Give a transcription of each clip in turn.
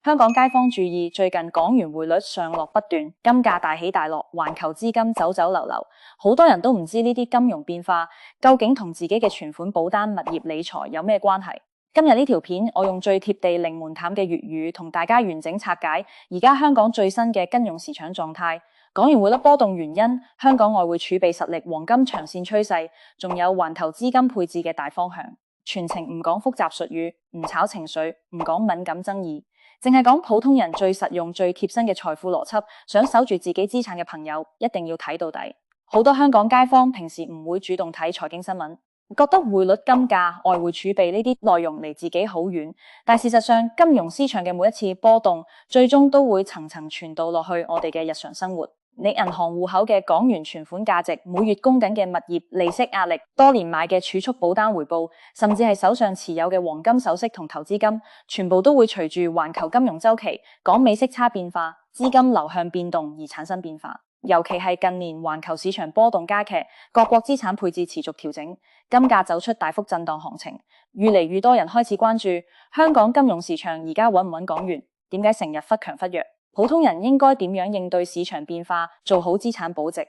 香港街坊注意，最近港元匯率上落不斷，金價大起大落，環球資金走走流流，好多人都唔知呢啲金融變化究竟同自己嘅存款、保單、物業理財有咩關係。今日呢條片，我用最貼地、零門檻嘅粵語同大家完整拆解而家香港最新嘅金融市場狀態、港元匯率波動原因、香港外匯儲備實力、黃金長線趨勢，仲有環球資金配置嘅大方向。全程唔講複雜術語，唔炒情緒，唔講敏感爭議，淨係講普通人最實用、最貼身嘅財富邏輯。想守住自己資產嘅朋友，一定要睇到底。好多香港街坊平時唔會主動睇財經新聞，覺得匯率、金價、外匯儲備呢啲內容離自己好遠，但事實上，金融市場嘅每一次波動，最終都會層層傳導落去我哋嘅日常生活。你銀行戶口嘅港元存款價值，每月供緊嘅物業利息壓力，多年買嘅儲蓄保單回報，甚至係手上持有嘅黃金首飾同投資金，全部都會隨住環球金融週期、港美息差變化、資金流向變動而產生變化。尤其係近年環球市場波動加劇，各國資產配置持續調整，金價走出大幅震盪行情，越嚟越多人開始關注香港金融市場而家穩唔穩港元？點解成日忽強忽弱？普通人應該點樣應對市場變化，做好資產保值？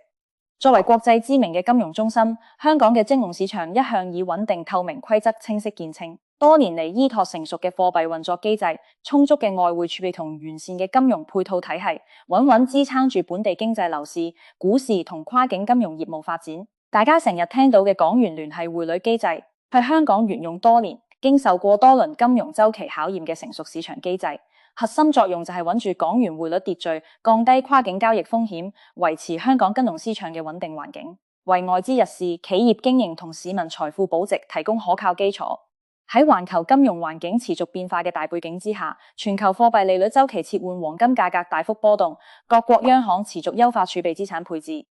作為國際知名嘅金融中心，香港嘅金融市場一向以穩定、透明、規則清晰見稱。多年嚟依託成熟嘅貨幣運作機制、充足嘅外匯儲備同完善嘅金融配套體系，穩穩支撐住本地經濟樓市、股市同跨境金融業務發展。大家成日聽到嘅港元聯繫匯率機制，係香港沿用多年、經受過多輪金融週期考驗嘅成熟市場機制。核心作用就係穩住港元匯率秩序，降低跨境交易風險，維持香港金融市場嘅穩定環境，為外資入市、企業經營同市民財富保值提供可靠基礎。喺環球金融環境持續變化嘅大背景之下，全球貨幣利率週期切換，黃金價格大幅波動，各國央行持續優化儲備資產配置，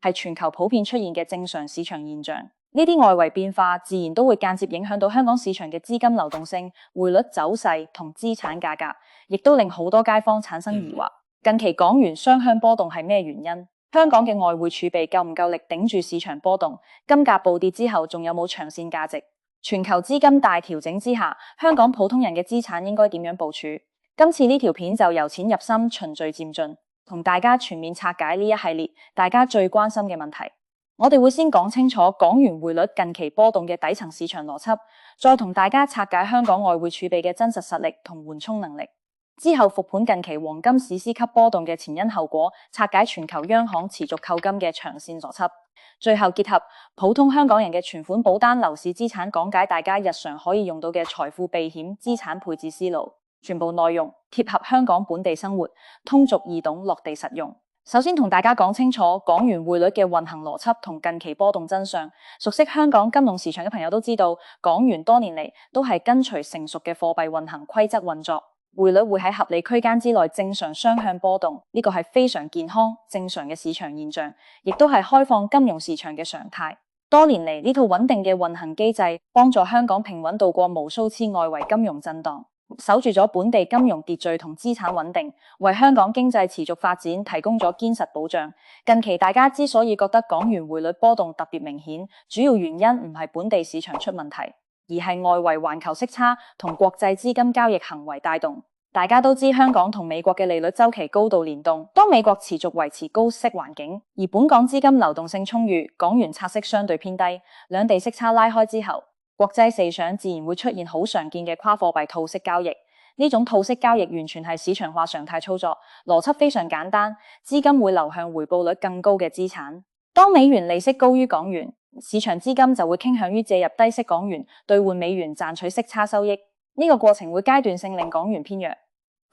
係全球普遍出現嘅正常市場現象。呢啲外圍變化自然都會間接影響到香港市場嘅資金流動性、匯率走勢同資產價格，亦都令好多街坊產生疑惑。近期港元雙向波動係咩原因？香港嘅外匯儲備夠唔夠力頂住市場波動？金價暴跌之後仲有冇長線價值？全球資金大調整之下，香港普通人嘅資產應該點樣部署？今次呢條片就由淺入深、循序漸進，同大家全面拆解呢一系列大家最關心嘅問題。我哋會先講清楚港元匯率近期波動嘅底層市場邏輯，再同大家拆解香港外匯儲備嘅真實實力同緩衝能力。之後復盤近期黃金史詩級波動嘅前因後果，拆解全球央行持續購金嘅長線邏輯。最後結合普通香港人嘅存款、保單、樓市資產，講解大家日常可以用到嘅財富避險資產配置思路。全部內容貼合香港本地生活，通俗易懂，落地實用。首先同大家講清楚港元匯率嘅運行邏輯同近期波動真相。熟悉香港金融市場嘅朋友都知道，港元多年嚟都係跟隨成熟嘅貨幣運行規則運作，匯率會喺合理區間之內正常雙向波動，呢個係非常健康正常嘅市場現象，亦都係開放金融市場嘅常態。多年嚟呢套穩定嘅運行機制，幫助香港平穩度過無數次外圍金融震盪，守住咗本地金融秩序同資產穩定，為香港經濟持續發展提供咗堅實保障。近期大家之所以覺得港元匯率波動特別明顯，主要原因唔係本地市場出問題，而係外圍環球息差同國際資金交易行為帶動。大家都知香港同美國嘅利率週期高度聯動，當美國持續維持高息環境，而本港資金流動性充裕，港元拆息相對偏低，兩地息差拉開之後，國際市場自然會出現好常見嘅跨貨幣套息交易。呢種套息交易完全係市場化常態操作，邏輯非常簡單，資金會流向回報率更高嘅資產。當美元利息高於港元，市場資金就會傾向於借入低息港元兌換美元，賺取息差收益。呢個過程會階段性令港元偏弱。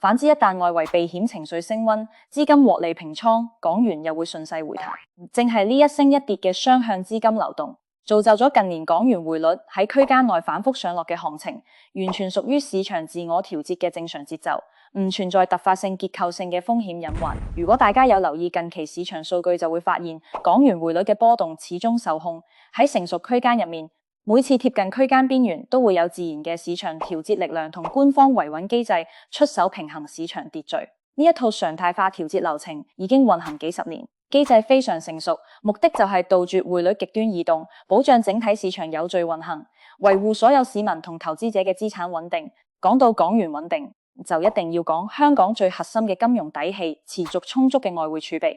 反之，一旦外圍避險情緒升溫，資金獲利平倉，港元又會順勢回彈。正係呢一升一跌嘅雙向資金流動，造就咗近年港元匯率喺區間內反覆上落嘅行情，完全屬於市場自我調節嘅正常節奏，唔存在突發性結構性嘅風險隱患。如果大家有留意近期市場數據，就會發現港元匯率嘅波動始終受控，喺成熟區間入面，每次貼近區間邊緣都會有自然嘅市場調節力量同官方維穩機制出手平衡市場秩序。呢一套常態化調節流程已經運行幾十年，機制非常成熟，目的就係杜絕匯率極端異動，保障整體市場有序運行，維護所有市民同投資者嘅資產穩定。講到港元穩定，就一定要講香港最核心嘅金融底氣，持續充足嘅外匯儲備。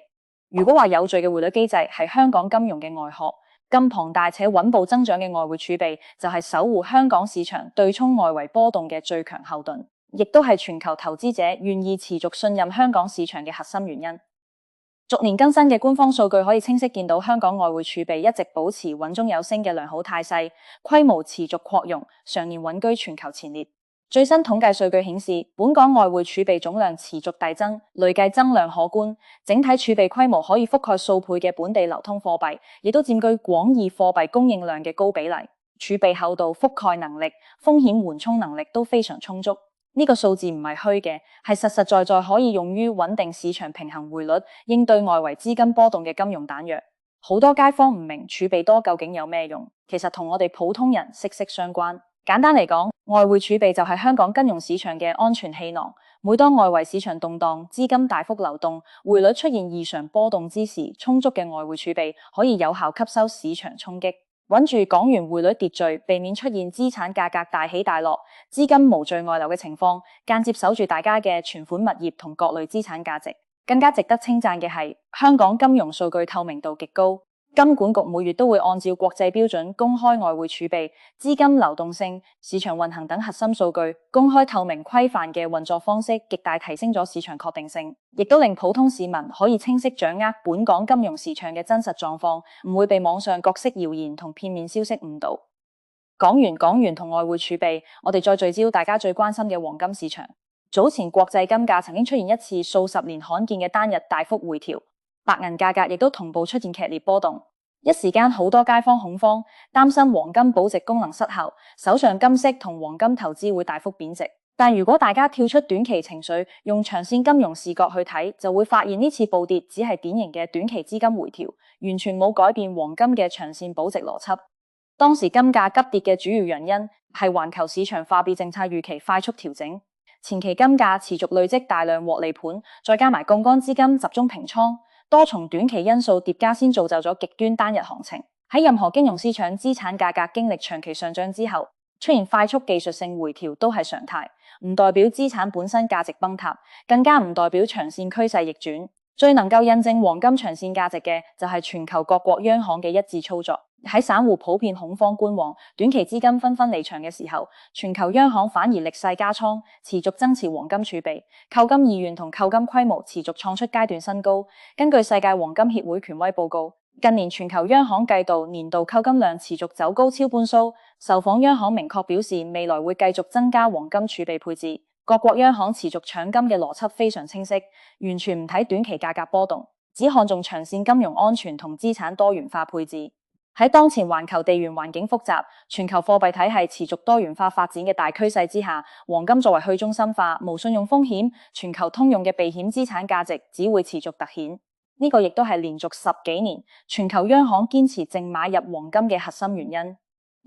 如果話有序嘅匯率機制係香港金融嘅外殼，咁龐大且穩步增長嘅外匯儲備就係守護香港市場對沖外圍波動嘅最強後盾，亦都係全球投資者願意持續信任香港市場嘅核心原因。逐年更新嘅官方數據可以清晰見到香港外匯儲備一直保持穩中有升嘅良好態勢，規模持續擴容，常年穩居全球前列。最新統計數據顯示，本港外匯儲備總量持續遞增，累計增量可觀，整體儲備規模可以覆蓋數倍嘅本地流通貨幣，亦都佔據廣義貨幣供應量嘅高比例。儲備厚度、覆蓋能力、風險緩衝能力都非常充足。呢個數字唔係虛嘅，係實實在在可以用於穩定市場平衡匯率、應對外圍資金波動嘅金融彈藥。好多街坊唔明儲備多究竟有咩用，其實同我哋普通人息息相關。簡單嚟講，外匯儲備就係香港金融市場嘅安全氣囊。每當外圍市場動盪、資金大幅流動、匯率出現異常波動之時，充足嘅外匯儲備可以有效吸收市場衝擊，穩住港元匯率秩序，避免出現資產價格大起大落、資金無序外流嘅情況，間接守住大家嘅存款物業同各類資產價值。更加值得稱讚嘅係，香港金融數據透明度極高。金管局每月都會按照國際標準公開外匯儲備、資金流動性、市場運行等核心數據，公開透明規範嘅運作方式，極大提升咗市場確定性，亦都令普通市民可以清晰掌握本港金融市場嘅真實狀況，唔會被網上各式謠言同片面消息誤導。講完同外匯儲備，我哋再聚焦大家最關心嘅黃金市場。早前國際金價曾經出現一次數十年罕見嘅單日大幅回調。白銀價格亦都同步出現劇烈波動，一時間好多街坊恐慌，擔心黃金保值功能失效，手上金飾同黃金投資會大幅貶值。但如果大家跳出短期情緒，用長線金融視角去睇，就會發現呢次暴跌只係典型嘅短期資金回調，完全冇改變黃金嘅長線保值邏輯。當時金價急跌嘅主要原因係環球市場貨幣政策預期快速調整，前期金價持續累積大量獲利盤，再加埋槓桿資金集中平倉。多重短期因素疊加，先造就咗極端單日行情。喺任何金融市場資產價格經歷長期上漲之後，出現快速技術性回調都係常態，唔代表資產本身價值崩塌，更加唔代表長線趨勢逆轉。最能夠印證黃金長線價值嘅，就係全球各國央行嘅一致操作。喺散戶普遍恐慌觀望、短期資金紛紛離場嘅時候，全球央行反而力勢加倉，持續增持黃金儲備，購金意願同購金規模持續創出階段新高。根據世界黃金協會權威報告，近年全球央行季度年度購金量持續走高超半數，受訪央行明確表示未來會繼續增加黃金儲備配置。各國央行持續搶金嘅邏輯非常清晰，完全唔睇短期價格波動，只看重長線金融安全同資產多元化配置。喺當前環球地緣環境複雜、全球貨幣體系持續多元化發展嘅大趨勢之下，黃金作為去中心化、無信用風險、全球通用嘅避險資產價值只會持續凸顯。呢個亦都係連續10幾年全球央行堅持淨買入黃金嘅核心原因。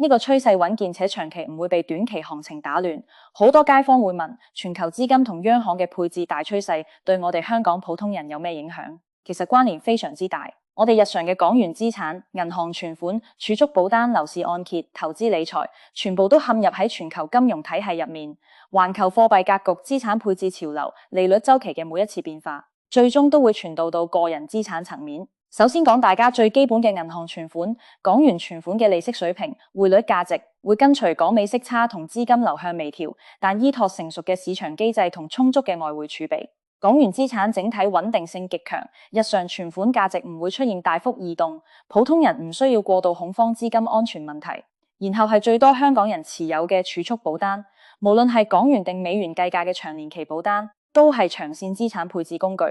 呢個趨勢穩健且長期唔會被短期行情打亂。好多街坊會問，全球資金同央行嘅配置大趨勢對我哋香港普通人有咩影響？其實關聯非常之大。我哋日常嘅港元資產、銀行存款、儲蓄保單、樓市按揭、投資理財，全部都陷入喺全球金融體系入面。環球貨幣格局、資產配置潮流、利率週期嘅每一次變化，最終都會傳導到個人資產層面。首先講大家最基本嘅銀行存款，港元存款嘅利息水平、匯率價值會跟隨港美息差同資金流向微調，但依託成熟嘅市場機制同充足嘅外匯儲備。港元資產整體穩定性極強，日常存款價值唔會出現大幅異動，普通人唔需要過度恐慌資金安全問題。然後係最多香港人持有嘅儲蓄保單，無論係港元定美元計價嘅長年期保單，都係長線資產配置工具。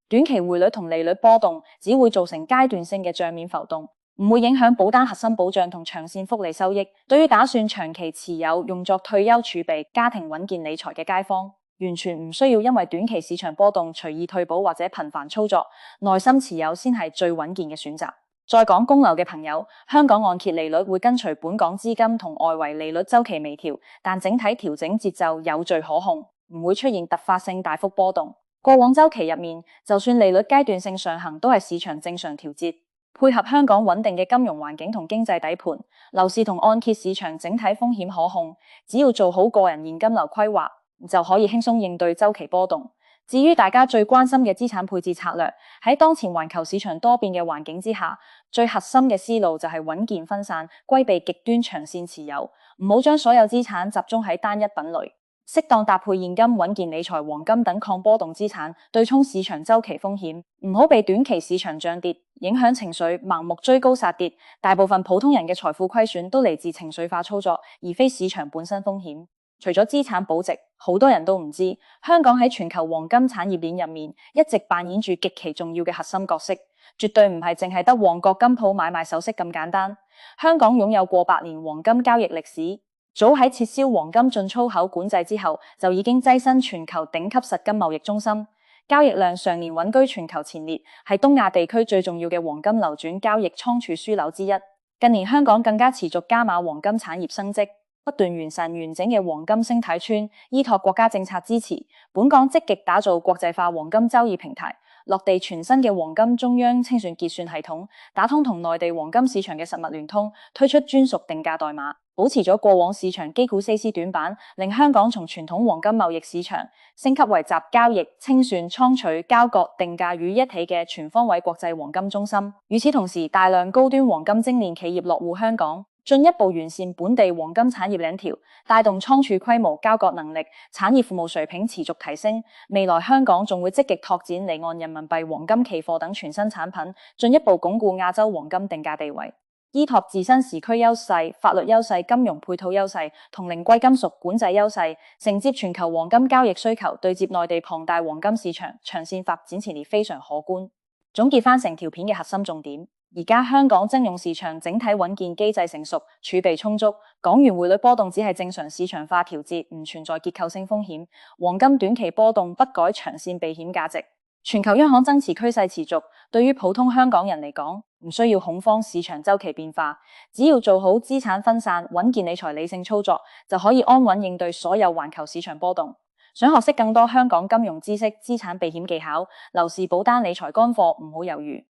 短期匯率同利率波動只會造成階段性嘅賬面浮動，唔會影響保單核心保障同長線福利收益。對於打算長期持有用作退休儲備、家庭穩健理財嘅街坊，完全唔需要因為短期市場波動隨意退保或者頻繁操作，耐心持有先係最穩健嘅選擇。再講供樓嘅朋友，香港按揭利率會跟隨本港資金同外圍利率週期微調，但整體調整節奏有序可控，唔會出現突發性大幅波動。過往週期入面，就算利率階段性上行，都係市場正常調節，配合香港穩定嘅金融環境同經濟底盤，樓市同按揭市場整體風險可控，只要做好個人現金流規劃，就可以輕鬆應對週期波動。至於大家最關心嘅資產配置策略，喺當前環球市場多變嘅環境之下，最核心嘅思路就係穩健分散，規避極端長線持有，唔好將所有資產集中喺單一品類，適當搭配現金、穩健理財、黃金等抗波動資產，對沖市場週期風險，唔好被短期市場漲跌影響情緒，盲目追高殺跌。大部分普通人嘅財富虧損都嚟自情緒化操作，而非市場本身風險。除咗資產保值，好多人都唔知香港喺全球黃金產業鏈入面一直扮演住極其重要嘅核心角色，絕對唔係淨係得旺角金鋪買賣首飾咁簡單。香港擁有過百年黃金交易歷史，早喺撤銷黃金進出口管制之後，就已經躋身全球頂級實金貿易中心，交易量常年穩居全球前列，係東亞地區最重要嘅黃金流轉交易倉儲樞紐之一。近年香港更加持續加碼黃金產業升級，不斷完善完整嘅黃金星體村，依託國家政策支持，本港積極打造國際化黃金交易平台，落地全新嘅黃金中央清算結算系統，打通同內地黃金市場嘅實物聯通，推出專屬定價代碼，保持咗過往市場基礎 4C 短板，令香港從傳統黃金貿易市場升級為集交易、清算、倉取、交割、定價於一體嘅全方位國際黃金中心。與此同時，大量高端黃金精煉企業落戶香港，進一步完善本地黃金產業鏈條，帶動倉儲規模、交割能力、產業服務水平持續提升。未來香港仲會積極拓展離岸人民幣黃金期貨等全新產品，進一步鞏固亞洲黃金定價地位。依託自身時區優勢、法律優勢、金融配套優勢同零貴金屬管制優勢，承接全球黃金交易需求，對接內地龐大黃金市場，長線發展潛力非常可觀。總結翻成條片嘅核心重點。而家香港金融市場整體穩健機制成熟，儲備充足，港元匯率波動只係正常市場化調節，唔存在結構性風險。黃金短期波動不改長線避險價值。全球央行增持趨勢持續，對於普通香港人嚟講，唔需要恐慌市場週期變化，只要做好資產分散、穩健理財、理性操作，就可以安穩應對所有環球市場波動。想學識更多香港金融知識、資產避險技巧、樓市保單理財乾貨，唔好猶豫。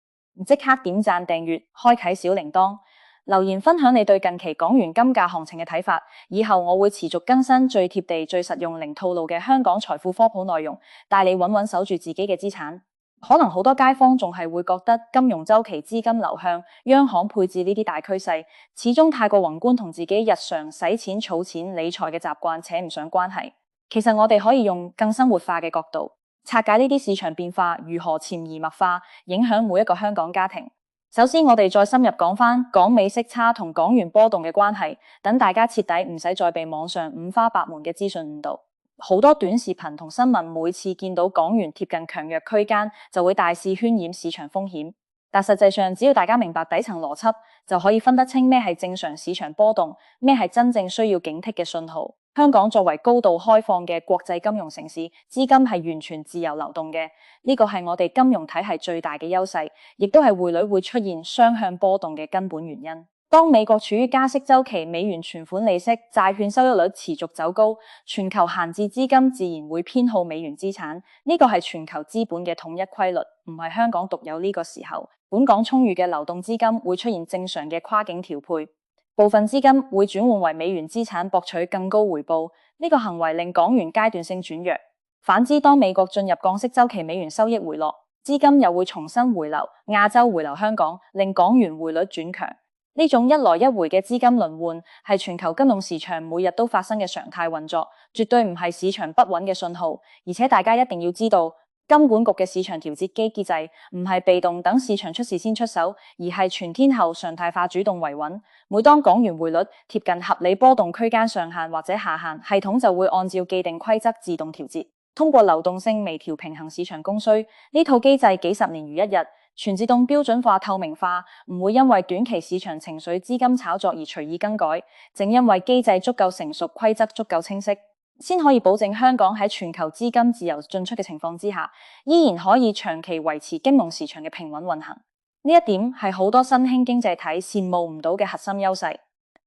即刻點讚訂閱，開啟小鈴鐺，留言分享你對近期港元金價行情嘅睇法。以後我會持續更新最貼地、最實用、零套路嘅香港財富科普內容，帶你穩穩守住自己嘅資產。可能好多街坊仲係會覺得金融週期、資金流向、央行配置呢啲大趨勢，始終太過宏觀，同自己日常使錢、儲錢、理財嘅習慣扯唔上關係。其實我哋可以用更生活化嘅角度，拆解呢啲市場變化如何潛移默化影響每一個香港家庭。首先，我哋再深入講返港美息差同港元波動嘅關係，等大家徹底唔使再被網上五花八門嘅資訊誤導。好多短視頻同新聞每次見到港元貼近強弱區間，就會大肆渲染市場風險。但實際上，只要大家明白底層邏輯，就可以分得清咩係正常市場波動，咩係真正需要警惕嘅信號。香港作為高度開放嘅國際金融城市，資金係完全自由流動嘅，呢個係我哋金融體系最大嘅優勢，亦都係匯率會出現雙向波動嘅根本原因。當美國處於加息週期，美元存款利息、債券收益率持續走高，全球閒置資金自然會偏好美元資產，呢個係全球資本嘅統一規律，唔係香港獨有。呢個時候，本港充裕嘅流動資金會出現正常嘅跨境調配，部分資金會轉換為美元資產博取更高回報，呢個行為令港元階段性轉弱。反之，當美國進入降息週期，美元收益回落，資金又會重新回流亞洲，回流香港，令港元匯率轉強。呢種一來一回嘅資金輪換係全球金融市場每日都發生嘅常態運作，絕對唔係市場不穩嘅信號。而且大家一定要知道，金管局嘅市場調節機制唔係被動等市場出事先出手，而係全天候常態化主動維穩。每當港元匯率貼近合理波動區間上限或者下限，系統就會按照既定規則自動調節，通過流動性微調平衡市場供需。呢套機制幾十年如一日，全自動標準化、透明化，唔會因為短期市場情緒、資金炒作而隨意更改。正因為機制足夠成熟、規則足夠清晰，先可以保證香港喺全球資金自由進出嘅情況之下，依然可以長期維持金融市場嘅平穩運行。呢一點係好多新興經濟體羨慕唔到嘅核心優勢。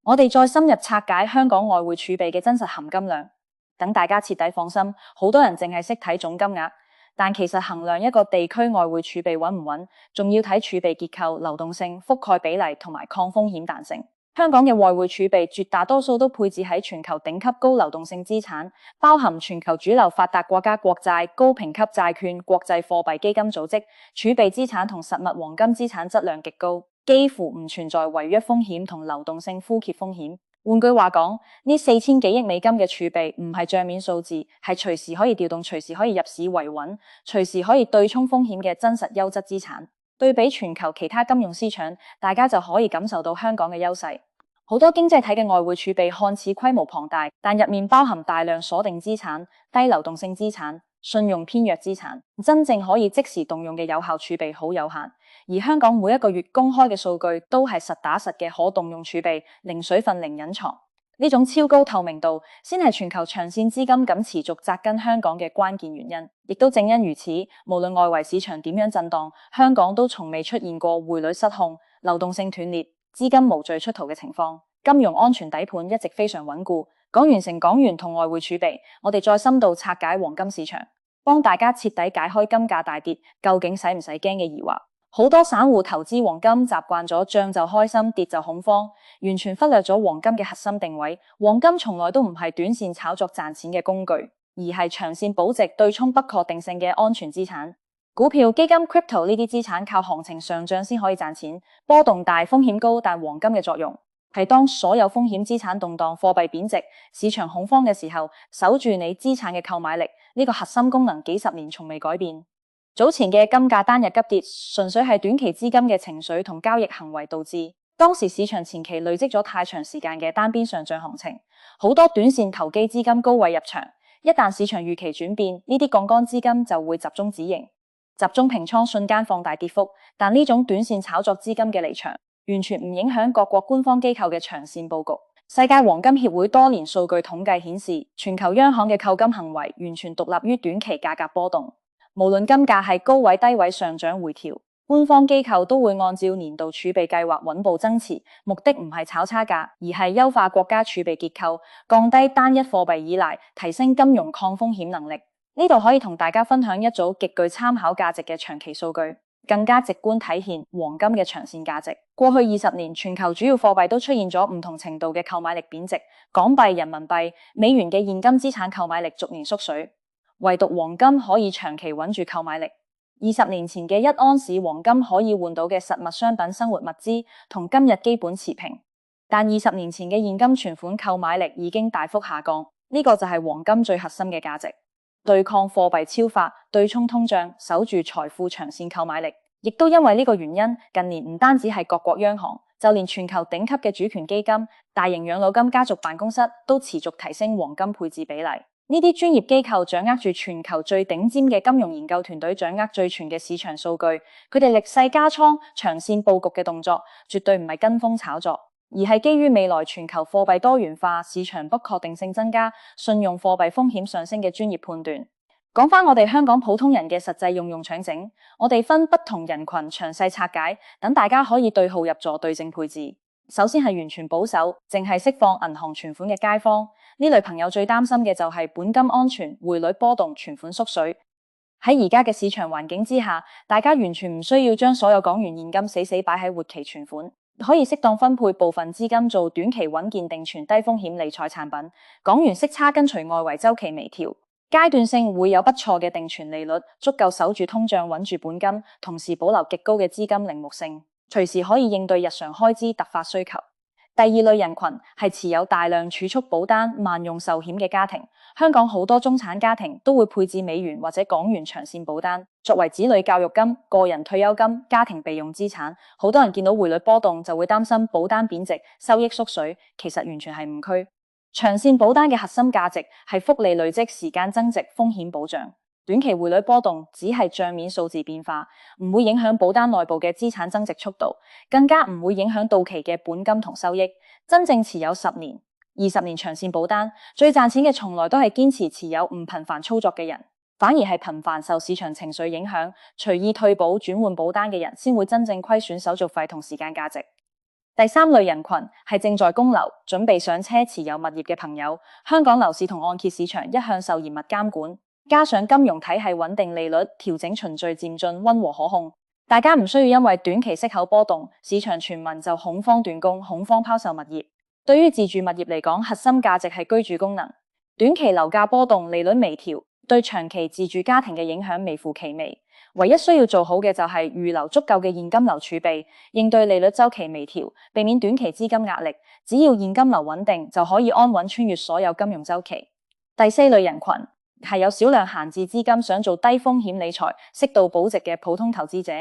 我哋再深入拆解香港外匯儲備嘅真實含金量，等大家徹底放心。好多人淨係識睇總金額，但其實衡量一個地區外匯儲備穩唔穩，仲要睇儲備結構、流動性、覆蓋比例同埋抗風險彈性。香港嘅外匯儲備絕大多數都配置喺全球頂級高流動性資產，包含全球主流發達國家國債、高評級債券、國際貨幣基金組織。儲備資產同實物黃金資產質量極高，幾乎唔存在違約風險同流動性枯竭風險。換句話講，呢4000幾億美金嘅儲備唔係賬面數字，係隨時可以調動、隨時可以入市維穩、隨時可以對沖風險嘅真實優質資產。對比全球其他金融市場，大家就可以感受到香港嘅優勢。好多經濟體嘅外匯儲備看似規模龐大，但入面包含大量鎖定資產、低流動性資產、信用偏弱資產，真正可以即時動用嘅有效儲備好有限。而香港每一個月公開嘅數據都係實打實嘅可動用儲備，零水分、零隱藏。呢種超高透明度，先係全球長線資金敢持續紮根香港嘅關鍵原因。亦都正因如此，無論外圍市場點樣震盪，香港都從未出現過匯率失控、流動性斷裂、資金無序出逃嘅情況。金融安全底盤一直非常穩固。講完成港元同外匯儲備，我哋再深度拆解黃金市場，幫大家徹底解開金價大跌究竟使唔使驚嘅疑惑。好多散戶投資黃金習慣咗漲就開心，跌就恐慌，完全忽略咗黃金嘅核心定位。黃金從來都唔係短線炒作賺錢嘅工具，而係長線保值、對沖不確定性嘅安全資產。股票、基金、crypto 呢啲資產靠行情上漲先可以賺錢，波動大、風險高，但黃金嘅作用係當所有風險資產動盪、貨幣貶值、市場恐慌嘅時候，守住你資產嘅購買力。呢個核心功能幾十年從未改變。早前嘅金價單日急跌，純粹係短期資金嘅情緒同交易行為導致。當時市場前期累積咗太長時間嘅單邊上漲行情，好多短線投機資金高位入場。一旦市場預期轉變，呢啲槓桿資金就會集中止盈，集中平倉，瞬間放大跌幅。但呢種短線炒作資金嘅離場，完全唔影響各國官方機構嘅長線佈局。世界黃金協會多年數據統計顯示，全球央行嘅購金行為完全獨立於短期價格波動。無論金價係高位低位上漲回調，官方機構都會按照年度儲備計劃穩步增持，目的唔係炒差價，而係優化國家儲備結構，降低單一貨幣依賴，提升金融抗風險能力。呢度可以同大家分享一組極具參考價值嘅長期數據，更加直觀體現黃金嘅長線價值。過去20年，全球主要貨幣都出現咗唔同程度嘅購買力貶值，港幣、人民幣、美元嘅現金資產購買力逐年縮水。唯獨黃金可以長期穩住購買力。20年前嘅1盎司黃金可以換到嘅實物商品生活物資，同今日基本持平。但20年前嘅現金存款購買力已經大幅下降，呢個就係黃金最核心嘅價值。對抗貨幣超發、對沖通脹、守住財富長線購買力。亦都因為呢個原因，近年唔單止係各國央行，就連全球頂級嘅主權基金、大型養老金家族辦公室都持續提升黃金配置比例。呢啲專業機構掌握住全球最頂尖嘅金融研究團隊，掌握最全嘅市場數據，佢哋歷世加倉、長線佈局嘅動作，絕對唔係跟風炒作，而係基於未來全球貨幣多元化、市場不確定性增加、信用貨幣風險上升嘅專業判斷。講返我哋香港普通人嘅實際用搶整，我哋分不同人群詳細拆解，等大家可以對號入座、對症配置。首先係完全保守，淨係釋放銀行存款嘅街坊，呢類朋友最擔心嘅就係本金安全、匯率波動、存款縮水。喺而家嘅市場環境之下，大家完全唔需要將所有港元現金死死擺喺活期存款，可以適當分配部分資金做短期穩健定存低風險理財產品。港元息差跟隨外圍週期微調，階段性會有不錯嘅定存利率，足夠守住通脹、穩住本金，同時保留極高嘅資金靈活性，隨時可以應對日常開支突發需求。第二類人群係持有大量儲蓄保單、萬用壽險嘅家庭。香港好多中產家庭都會配置美元或者港元長線保單，作為子女教育金、個人退休金、家庭備用資產。好多人見到匯率波動就會擔心保單貶值、收益縮水，其實完全係誤區。長線保單嘅核心價值係複利累積、時間增值、風險保障。短期匯率波動只係賬面數字變化，唔會影響保單內部嘅資產增值速度，更加唔會影響到期嘅本金同收益。真正持有10年、20年長線保單，最賺錢嘅從來都係堅持持有唔頻繁操作嘅人，反而係頻繁受市場情緒影響、隨意退保轉換保單嘅人，先會真正虧損手續費同時間價值。第三類人群係正在供樓、準備上車持有物業嘅朋友。香港樓市同按揭市場一向受嚴密監管，加上金融體系穩定利率調整循序漸進、溫和可控，大家唔需要因為短期息口波動、市場傳聞就恐慌斷供、恐慌拋售物業。對於自住物業嚟講，核心價值係居住功能。短期樓價波動、利率微調，對長期自住家庭嘅影響微乎其微。唯一需要做好嘅就係預留足夠嘅現金流儲備，應對利率週期微調，避免短期資金壓力。只要現金流穩定，就可以安穩穿越所有金融週期。第四類人群係有少量閒置資金，想做低風險理財、適度保值嘅普通投資者。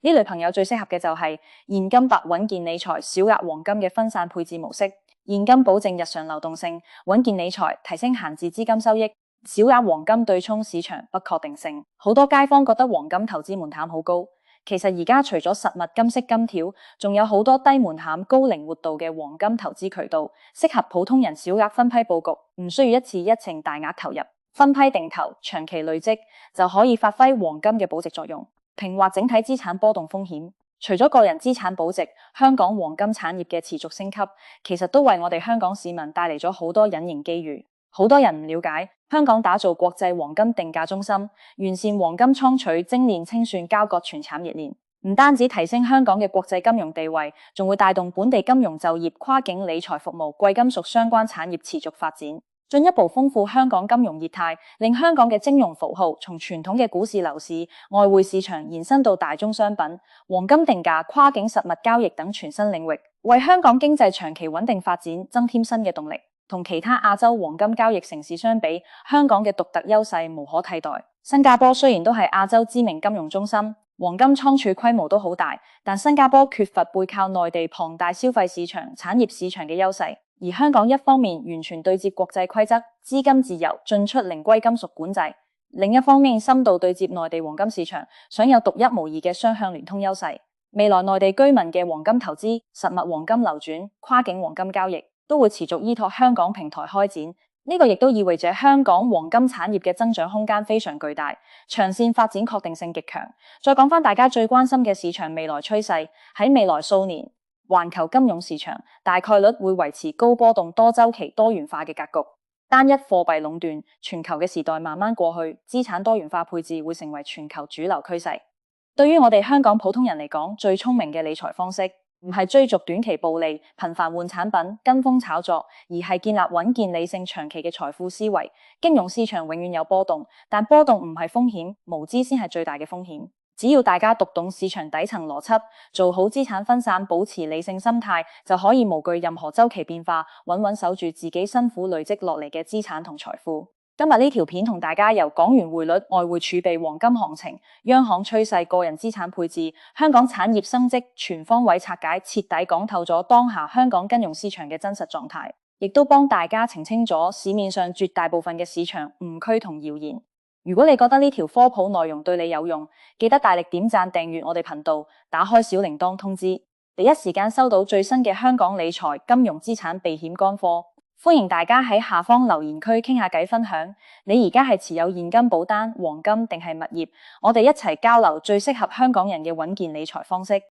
呢類朋友最適合嘅就係現金白穩健理財、小額黃金嘅分散配置模式。現金保證日常流動性，穩健理財提升閒置資金收益。小額黃金對沖市場不確定性。好多街坊覺得黃金投資門檻好高，其實而家除咗實物金色金條，仲有好多低門檻高靈活度嘅黃金投資渠道，適合普通人小額分批佈局，唔需要一次一程大額投入，分批定投，長期累積就可以發揮黃金嘅保值作用，平滑整體資產波動風險。除咗個人資產保值，香港黃金產業嘅持續升級，其實都為我哋香港市民帶嚟咗好多隱形機遇。好多人唔了解，香港打造國際黃金定價中心，完善黃金倉取、精煉、清算、交割全產業鏈，唔單止提升香港嘅國際金融地位，仲會帶動本地金融就業、跨境理財服務、貴金屬相關產業持續發展，進一步豐富香港金融業態，令香港嘅金融符號從傳統嘅股市、樓市、外匯市場延伸到大宗商品、黃金定價、跨境實物交易等全新領域，為香港經濟長期穩定發展增添新嘅動力。同其他亞洲黃金交易城市相比，香港嘅獨特優勢無可替代。新加坡雖然都係亞洲知名金融中心，黃金倉儲規模都好大，但新加坡缺乏背靠內地龐大消費市場、產業市場嘅優勢。而香港一方面完全對接國際規則，資金自由，進出零歸金屬管制；另一方面深度對接內地黃金市場，享有獨一無二嘅雙向聯通優勢。未來內地居民嘅黃金投資、實物黃金流轉、跨境黃金交易，都會持續依託香港平台開展，呢個亦都意味着香港黃金產業嘅增長空間非常巨大，長線發展確定性極強。再講返大家最關心嘅市場未來趨勢，喺未來數年，環球金融市場大概率會維持高波動、多週期、多元化嘅格局。單一貨幣壟斷，全球嘅時代慢慢過去，資產多元化配置會成為全球主流趨勢。對於我哋香港普通人嚟講，最聰明嘅理財方式，唔係追逐短期暴利、頻繁換產品、跟風炒作，而係建立穩健、理性、長期嘅財富思維。金融市場永遠有波動，但波動唔係風險，無知先係最大嘅風險。只要大家讀懂市場底層邏輯，做好資產分散，保持理性心態，就可以無懼任何週期變化，穩穩守住自己辛苦累積落嚟嘅資產同財富。今日呢條片同大家由港元匯率、外匯儲備、黃金行情、央行趨勢、個人資產配置、香港產業升級全方位拆解，徹底講透咗當下香港金融市場嘅真實狀態，亦都幫大家澄清咗市面上絕大部分嘅市場誤區同謠言。如果你覺得呢條科普內容對你有用，記得大力點讚訂閱我哋頻道，打開小鈴鐺通知，第一時間收到最新嘅香港理財、金融資產避險乾貨。歡迎大家喺下方留言區傾下偈分享，你而家係持有現金保單、黃金定係物業？我哋一齊交流最適合香港人嘅穩健理財方式。